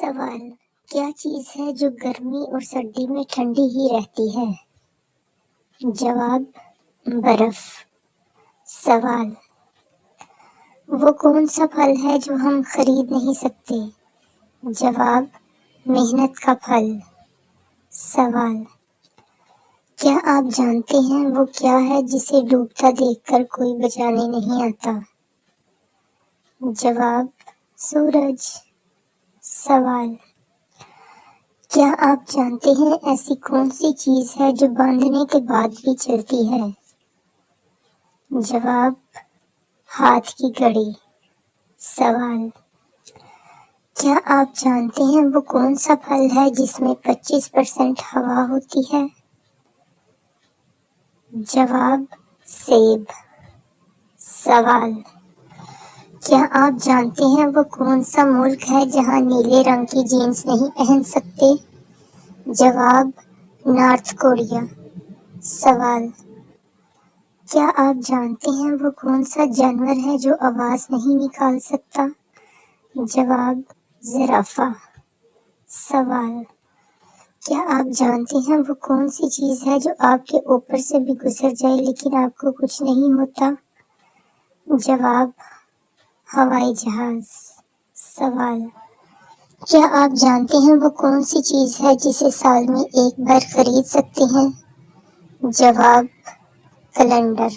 سوال: کیا چیز ہے جو گرمی اور سردی میں ٹھنڈی ہی رہتی ہے؟ جواب: برف۔ سوال: وہ کون سا پھل ہے جو ہم خرید نہیں سکتے؟ جواب: محنت کا پھل۔ سوال: کیا آپ جانتے ہیں وہ کیا ہے جسے ڈوبتا دیکھ کر کوئی بچانے نہیں آتا؟ جواب: سورج۔ سوال: کیا آپ جانتے ہیں ایسی کون سی چیز ہے جو باندھنے کے بعد بھی چلتی ہے؟ جواب: ہاتھ کی گھڑی۔ سوال: کیا آپ جانتے ہیں وہ کون سا پھل ہے جس میں 25% ہوا ہوتی ہے؟ جواب: سیب۔ سوال: کیا آپ جانتے ہیں وہ کون سا ملک ہے جہاں نیلے رنگ کی جینس نہیں پہن سکتے؟ جواب: نارتھ کوریا۔ سوال: کیا آپ جانتے ہیں وہ کون سا جانور ہے جو آواز نہیں نکال سکتا؟ جواب: زرافہ۔ سوال: کیا آپ جانتے ہیں وہ کون سی چیز ہے جو آپ کے اوپر سے بھی گزر جائے لیکن آپ کو کچھ نہیں ہوتا؟ جواب: ہوائی جہاز۔ سوال: کیا آپ جانتے ہیں وہ کون سی چیز ہے جسے سال میں ایک بار خرید سکتے ہیں؟ جواب: کیلنڈر۔